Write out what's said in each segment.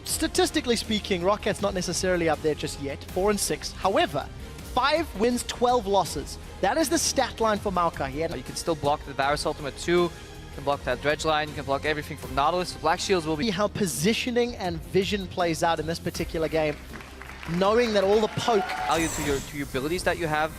statistically speaking, Rockat's not necessarily up there just yet, 4-6. However, 5 wins, 12 losses. That is the stat line for Maokai here. You can still block the Varus ultimate too. You can block that dredge line. You can block everything from Nautilus. The Black Shields will be... See how positioning and vision plays out in this particular game. Knowing that all the poke... value to your abilities that you have.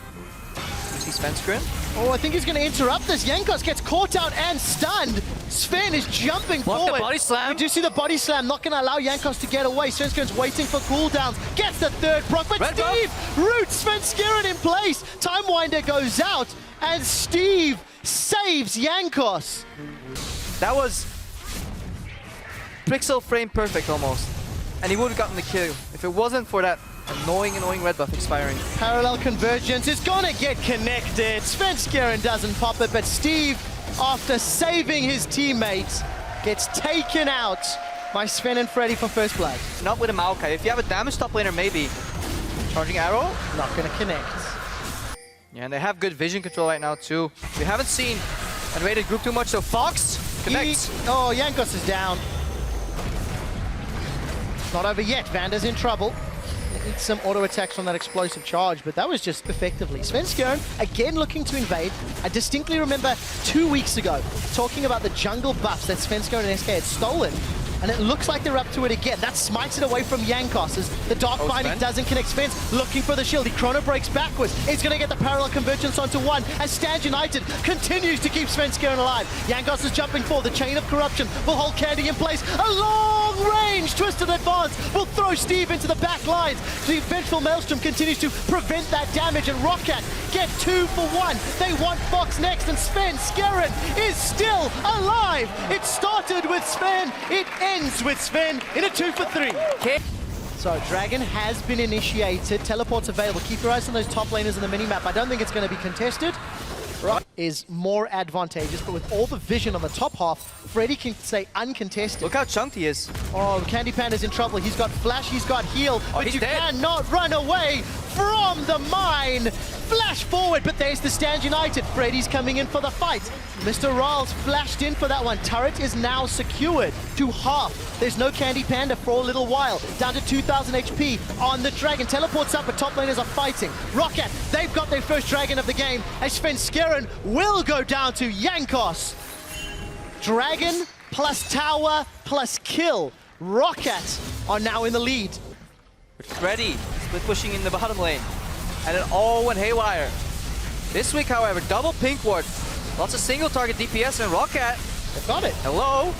You see Svenskeren? Oh, I think he's going to interrupt this. Jankos gets caught out and stunned. Sven is jumping forward. The body slam. We do see the body slam, not going to allow Jankos to get away. Svenskeren's waiting for cooldowns. Gets the third proc, but Red Steve roots Svenskeren in place. Timewinder goes out, and Steve saves Jankos. That was pixel frame perfect almost. And he would have gotten the kill if it wasn't for that annoying red buff expiring. Parallel convergence is gonna get connected. Svenskeren doesn't pop it, but Steve, after saving his teammates, gets taken out by Sven and Freddy for first blood. Not with a Maokai. If you have a damage top laner, maybe. Charging arrow? Not gonna connect. Yeah, and they have good vision control right now too. We haven't seen a rated group too much, so Fox connects. Oh, Jankos is down. Not over yet. Vanda's in trouble. Needs some auto attacks from that explosive charge, but that was just effectively. Svenskeren again looking to invade. I distinctly remember 2 weeks ago talking about the jungle buffs that Svenskeren and SK had stolen, and it looks like they're up to it again. That smites it away from Jankos as the Dark Binding doesn't connect. Sven's looking for the shield. He chrono breaks backwards. He's going to get the parallel convergence onto one as Stand United continues to keep Svenskeren alive. Jankos is jumping forward. The chain of corruption will hold Candy in place. A long range twisted advance will throw Steve into the back lines. The Vengeful Maelstrom continues to prevent that damage, and Roccat get 2 for 1. They want Fox next, and Svenskeren is still alive. It started with Sven. It ends with Sven in a 2 for 3. So Dragon has been initiated. Teleport's available. Keep your eyes on those top laners in the minimap. I don't think it's going to be contested. Rock is more advantageous, but with all the vision on the top half, Freddy can stay uncontested. Look how chunked he is. Oh, Candy Panda's in trouble. He's got flash, he's got heal, but you dead. cannot run away from the mine. Flash forward, but there's the Stand United. Freddy's coming in for the fight. Mr. Riles flashed in for that one. Turret is now secured to half. There's no Candy Panda for a little while. Down to 2,000 HP on the Dragon. Teleports up, but top laners are fighting. Roccat, they've got their first Dragon of the game, as Svenskeren will go down to Jankos. Dragon plus tower plus kill. Roccat are now in the lead. Freddy split pushing in the bottom lane. And it all went haywire. This week, however, double pink ward. Lots of single target DPS and Roccat. They've got it. Hello.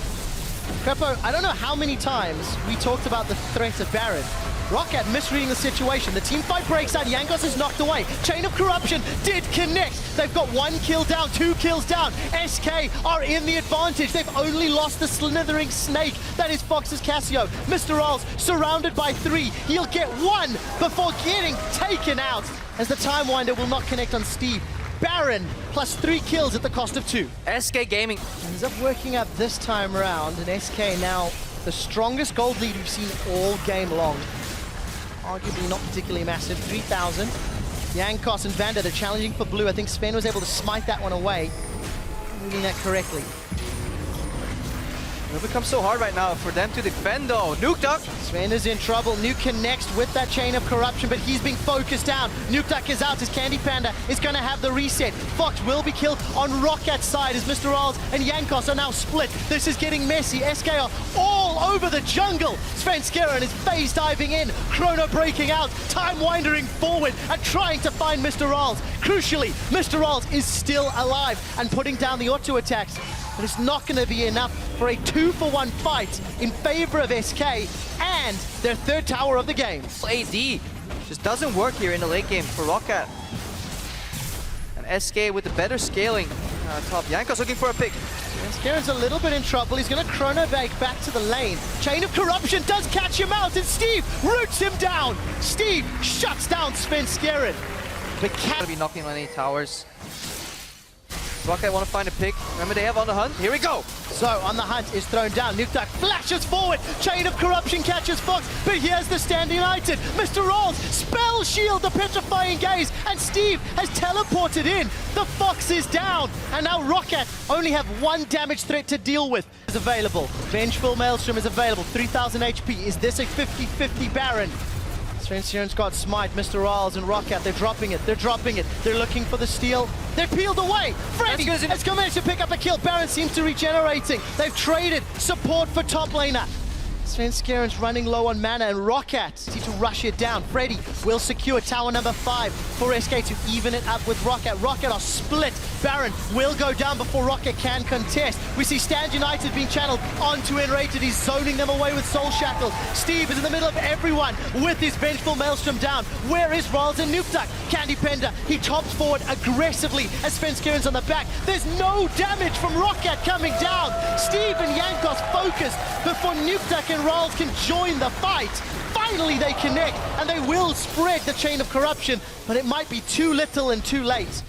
Crepo, I don't know how many times we talked about the threat of Baron. Roccat misreading the situation. The team fight breaks out. Jankos is knocked away. Chain of Corruption did connect. They've got 1 kill down, 2 kills down. SK are in the advantage. They've only lost the slithering snake. That is Fox's Cassio. Mr. Riles surrounded by 3. He'll get 1 before getting taken out, as the Timewinder will not connect on Steve. Baron plus 3 kills at the cost of 2. SK Gaming Ends up working out this time around, and SK now the strongest gold lead we've seen all game long. Arguably not particularly massive, 3,000. Jankos and Vanda, they're challenging for blue. I think Sven was able to smite that one away. Moving that correctly. It'll become so hard right now for them to defend though. Nuke Duck. Sven is in trouble. Nuke connects with that chain of corruption, but he's being focused down. Nuke Duck is out as Candy Panda is going to have the reset. Fox will be killed on Rockat's side as Mr. Riles and Jankos are now split. This is getting messy. SK are all over the jungle. Svenskeren is phase diving in. Chrono breaking out. Time winding forward and trying to find Mr. Riles. Crucially, Mr. Riles is still alive and putting down the auto attacks. But it's not going to be enough for a 2 for 1 fight in favor of SK and their 3rd tower of the game. AD just doesn't work here in the late game for Roccat. And SK with the better scaling top. Jankos looking for a pick. Svenskaren's a little bit in trouble. He's going to chrono back to the lane. Chain of Corruption does catch him out, and Steve roots him down. Steve shuts down Svenskeren. But Gonna be knocking on any towers. Roccat want to find a pick. Remember, they have on the hunt. Here we go. So, on the hunt is thrown down. Nukeduck flashes forward. Chain of Corruption catches Fox. But here's the stand united. Mr. Rolls, spell shield the petrifying gaze. And Steve has teleported in. The Fox is down. And now Roccat only have one damage threat to deal with. Is available. Vengeful Maelstrom is available. 3000 HP. Is this a 50-50 Baron? Svenskjern's got Smite, Mr. Rolls and Roccat. They're dropping it. They're dropping it. They're looking for the steal. They're peeled away. Freddy has come in to pick up a kill. Baron seems to be regenerating. They've traded support for top laner. Svenskjern's running low on mana, and Roccat need to rush it down. Freddy will secure tower number 5 for SK to even it up with Roccat. Roccat are split. Baron will go down before Roccat can contest. We see Stand United being channeled onto Enrated. He's zoning them away with Soul Shackle. Steve is in the middle of everyone with his Vengeful Maelstrom down. Where is Rolls and Nukeduck? Candy Pender, he tops forward aggressively as Svenskjern's on the back. There's no damage from Roccat coming down. Steve and Jankos focus before Nukeduck and Rolls can join the fight. Finally they connect, and they will spread the chain of corruption, but it might be too little and too late.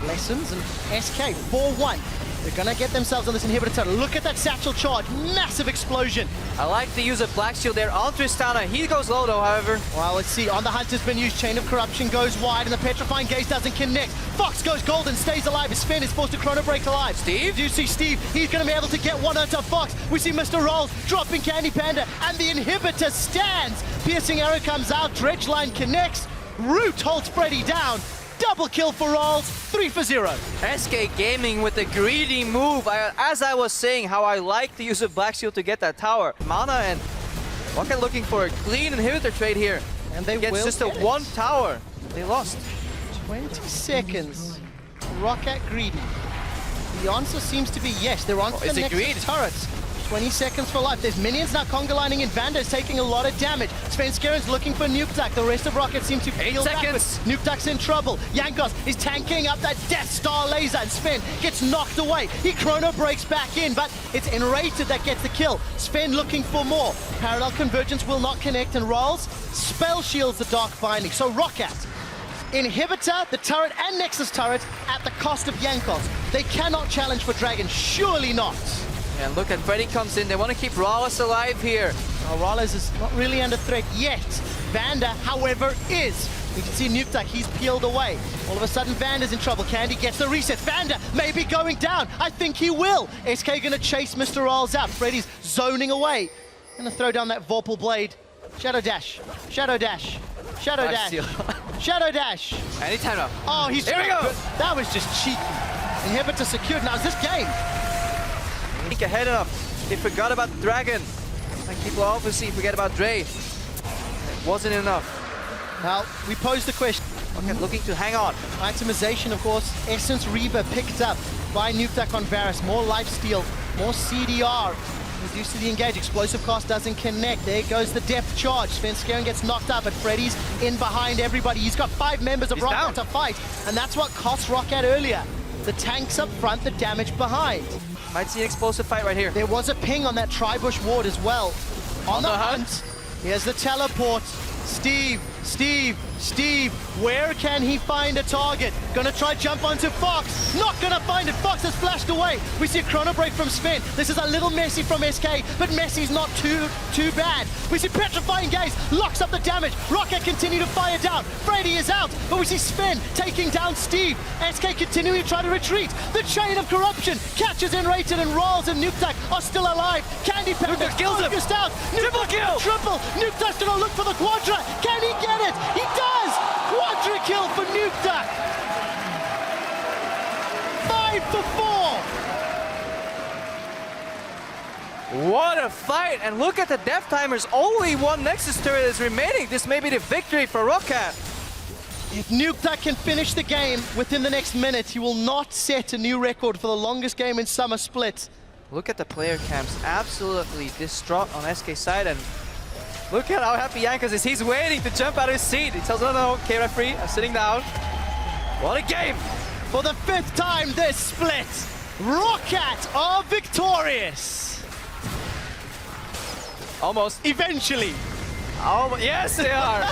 Lessons and SK 4-1. They're gonna get themselves on this inhibitor turtle. Look at that satchel charge, massive explosion. I like the use of Black Shield there on Tristana. He goes low though, however. Well, let's see. On the hunt has been used. Chain of Corruption goes wide, and the Petrifying Gaze doesn't connect. Fox goes golden, stays alive. His Sven is forced to chrono break alive. Steve? You see Steve. He's going to be able to get one onto Fox. We see Mr. Rolls dropping Candy Panda, and the inhibitor stands. Piercing arrow comes out. Dredge line connects. Root holds Freddy down. Double kill for Rolls. 3 for 0. SK Gaming with the greedy move. As I was saying, how I like the use of Black Shield to get that tower. Mana and Roccat looking for a clean inhibitor trade here. And they gets will just a one tower. They lost. 20 seconds. Roccat greedy. The answer seems to be yes. They're on to the next turrets. 20 seconds for life. There's minions now conga lining in. Vanda's taking a lot of damage. Svenskjern's looking for Nukeduck. The rest of Roccat seem to peel backwards. Nukeduck's in trouble. Jankos is tanking up that Death Star laser, and Sven gets knocked away. He chrono breaks back in, but it's Enrated that gets the kill. Sven looking for more. Parallel Convergence will not connect, and Rolls spell shields the Dark Binding. So Roccat, Inhibitor, the turret, and Nexus turret at the cost of Jankos. They cannot challenge for Dragon, surely not. And look at Freddy comes in. They want to keep Rawless alive here. Well, Rawless is not really under threat yet. Vanda, however, is. You can see Nukeduck, he's peeled away. All of a sudden, Vanda's in trouble. Candy gets the reset. Vanda may be going down. I think he will. SK gonna chase Mr. Rolls out. Freddy's zoning away. Gonna throw down that Vorpal Blade. Shadow Dash. Shadow Dash. Shadow Dash. Shadow Dash. Anytime now. Oh, he's... Here we go. That was just cheeky. Inhibitor secured. Now, is this game? Think ahead enough. They forgot about the Dragon. Like people obviously forget about Dre. It wasn't enough. Well, we posed the question. Okay, looking to hang on. Itemization, of course. Essence Reaver picked up by Nukeduck on Varus. More lifesteal, more CDR. Reduced to the engage. Explosive cost doesn't connect. There goes the depth charge. Svenskjern gets knocked up, but Freddy's in behind everybody. He's got 5 members of Roccat to fight, and that's what cost Roccat earlier. The tanks up front, the damage behind. Might see an explosive fight right here. There was a ping on that Tribush ward as well. On the hunt. Here's the teleport. Steve, where can he find a target? Gonna try jump onto Fox. Not gonna find it. Fox has flashed away. We see a chrono break from Sven. This is a little messy from SK, but messy's not too bad. We see Petrifying Gaze locks up the damage. Roccat continue to fire down. Freddy is out, but we see Sven taking down Steve. SK continuing to try to retreat. The Chain of Corruption catches Enrated, and Rolls and Nukeduck are still alive. Candy Panda kills him. Out. Triple kill. Triple. Nukeduck's gonna look for the Quadra. Can he get it? He does! Quadra kill for Nukeduck! 5 for 4! What a fight! And look at the death timers. Only one Nexus turret is remaining. This may be the victory for Roccat. If Nukeduck can finish the game within the next minute, he will not set a new record for the longest game in Summer Split. Look at the player camps. Absolutely distraught on SK side, and look at how happy Jankos is. He's waiting to jump out of his seat. He tells him, no, okay, referee, I'm sitting down. What a game! For the 5th time this split, Roccat are victorious. Almost. Eventually. Oh, yes, they are.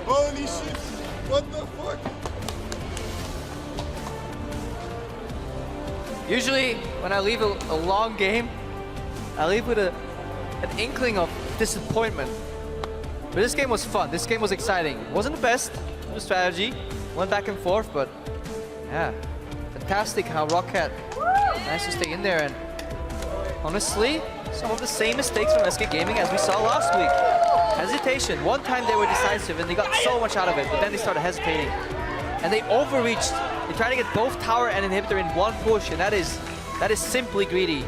Holy shit! What the fuck? Usually, when I leave a long game, I leave with an inkling of disappointment. But this game was fun. This game was exciting. It wasn't the best. It was strategy. Went back and forth, but yeah, fantastic how Roccat managed to stay in there. And honestly, some of the same mistakes from SK Gaming as we saw last week. Hesitation. One time they were decisive and they got so much out of it, but then they started hesitating. And they overreached. They tried to get both tower and inhibitor in one push, and that is simply greedy.